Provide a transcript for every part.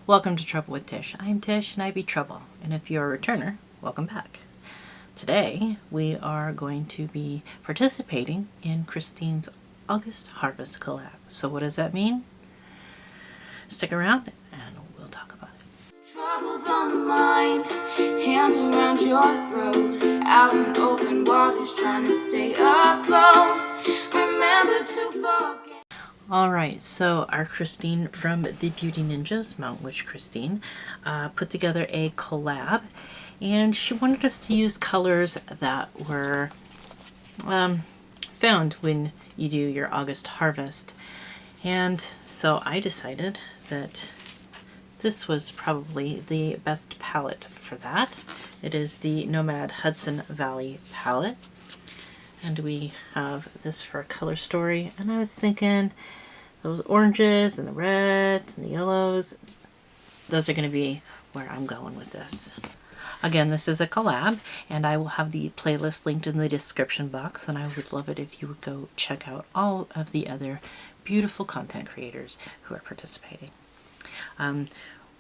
Welcome to Trouble with Tish. I'm Tish and I be Trouble. And if you're a returner, welcome back. Today we are going to be participating in Christine's August Harvest collab. So what does that mean? Stick around and we'll talk about it. Troubles on the mind, hands around your throat, out in open waters trying to stay afloat. Remember to forget. Alright, so our Christine from the Beauty Ninjas, Mountain Witch Christine, put together a collab, and she wanted us to use colors that were found when you do your August harvest. And so I decided that this was probably the best palette for that. It is the Nomad Hudson Valley palette. And we have this for a color story. And I was thinking those oranges and the reds and the yellows, those are going to be where I'm going with this. Again, this is a collab, and I will have the playlist linked in the description box, and I would love it if you would go check out all of the other beautiful content creators who are participating.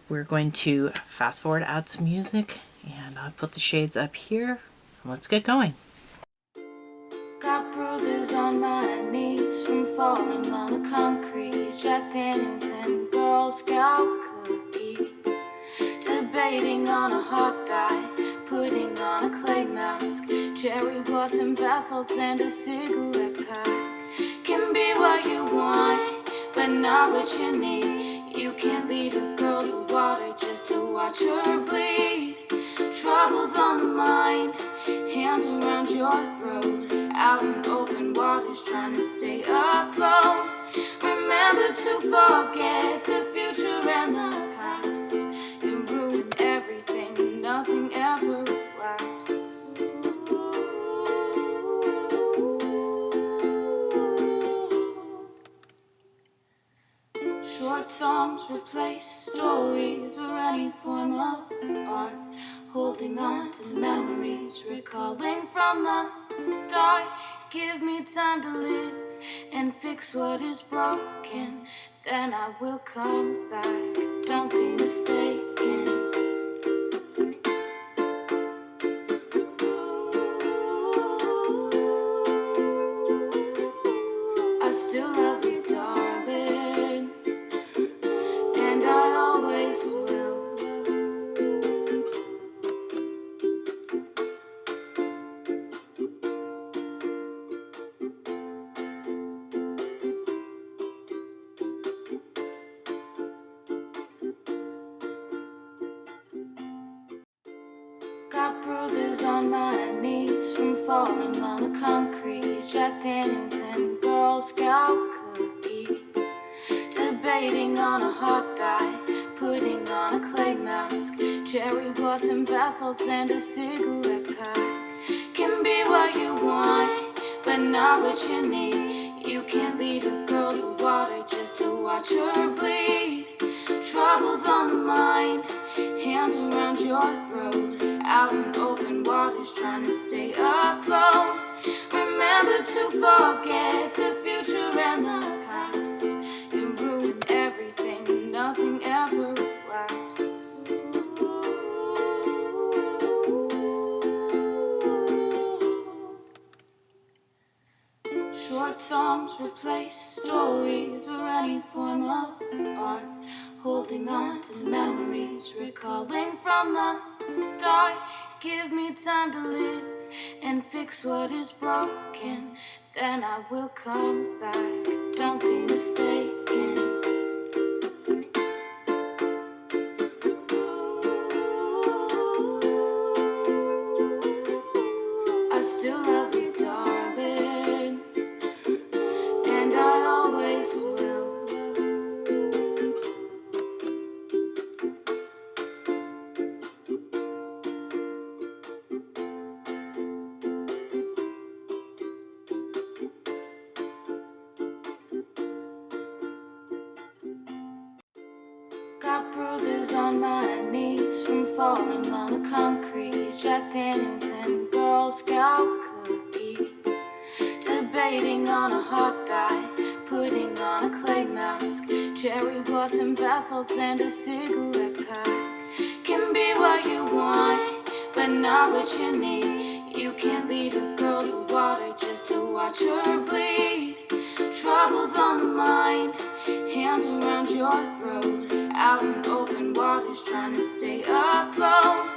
We're going to fast forward, add some music, and I'll put the shades up here. Let's get going. Got bruises on my knees from falling on the concrete. Jack Daniels and Girl Scout cookies. Debating on a hot bath, putting on a clay mask. Cherry blossom bath salts and a cigarette pack. Can be what you want, but not what you need. You can't lead a girl to water just to watch her bleed. Troubles on the mind, hands around your throat, out in open waters trying to stay afloat. Remember to forget the future and the past. You ruin everything and nothing ever lasts. Short songs replace stories or any form of art. Holding on to memories, recalling from the start. Give me time to live and fix what is broken. Then I will come back, don't be mistaken. I still love you, darling, and I always will. Got bruises on my knees from falling on the concrete. Jack Daniels and Girl Scout cookies. Debating on a hot bath, putting on a clay mask. Cherry blossom bath salts and a cigarette pack. Can be what you want, but not what you need. You can't lead a girl to water just to watch her bleed. Troubles on the mind, hands around your throat, out in open waters trying to stay afloat. Remember to forget the future and the past. You ruin everything and nothing ever lasts. Short songs replace stories or any form of art. Holding on to memories, recalling from the start. Give me time to live and fix what is broken. Then I will come back, don't be mistaken. I still love you, darling, and I always will. Got bruises on my knees from falling on the concrete. Jack Daniels and Girl Scout cookies. Debating on a hot bath, putting on a clay mask. cherry blossom basalts, and a cigarette pack. Can be what you want, but not what you need. You can't lead a girl to water just to watch her bleed. Troubles on the mind, hands around your throat, out in open waters trying to stay afloat.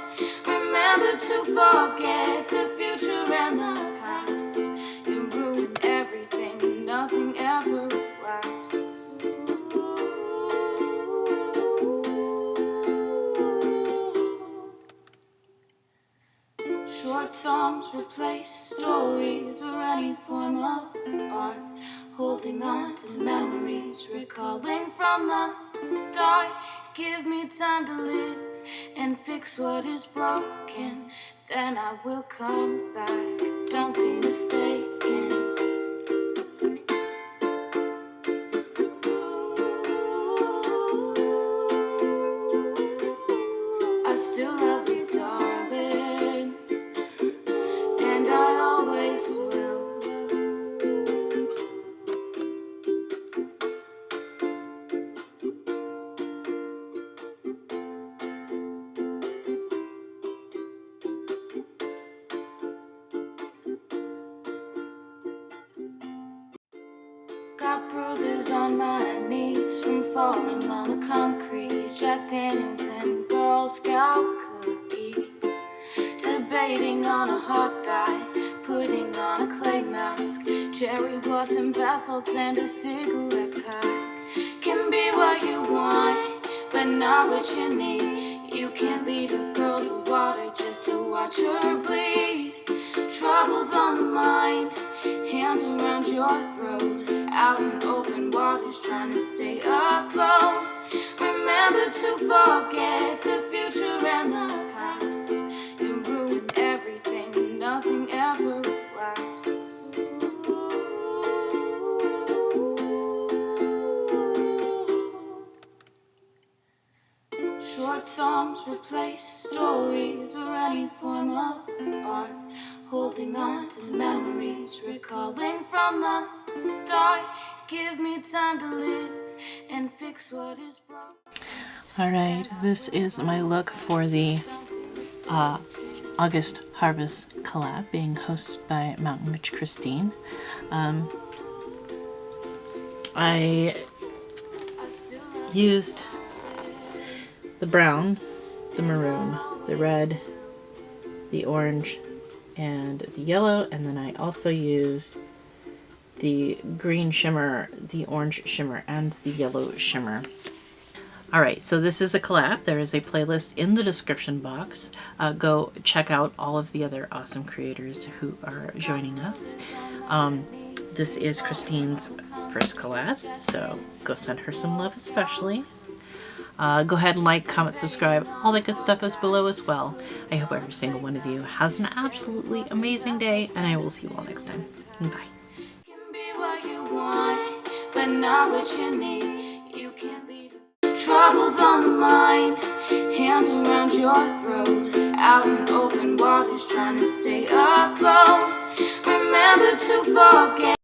Remember to forget the future and the past. You ruin everything and nothing ever lasts. Short songs replace stories or any form of art. Holding on to memories, recalling from the start. Give me time to live and fix what is broken. Then I will come back, don't be mistaken. I still love you, darling, and I always will. Got bruises on my knees from falling on the concrete. Jack Daniels and Girl Scout cookies. Debating on a hot bath, putting on a clay mask. Cherry blossom basalts and a cigarette pack. Can be what you want, but not what you need. You can't lead a girl to water just to watch her bleed. Troubles on the mind, hands around your throat, out in open waters trying to stay afloat. Remember to forget the future and the past. You ruin everything and nothing ever lasts. Short songs replace stories or any form of art. Holding on to memories, recalling from the start. Give me time to live and fix what is broken. Alright, this is my look for the August Harvest collab being hosted by mountainwitchchristine. I used the brown, the maroon, the red, the orange, and the yellow, and then I also used the green shimmer, the orange shimmer, and the yellow shimmer. Alright, so this is a collab. There is a playlist in the description box. Go check out all of the other awesome creators who are joining us. This is Christine's first collab, so go send her some love especially. Go ahead and like, comment, subscribe. All that good stuff is below as well. I hope every single one of you has an absolutely amazing day, and I will see you all next time. Bye. Can be what you want, but not what you need. You can't lead. Troubles on the mind, hands around your throat, out in open waters trying to stay afloat. Remember to forget.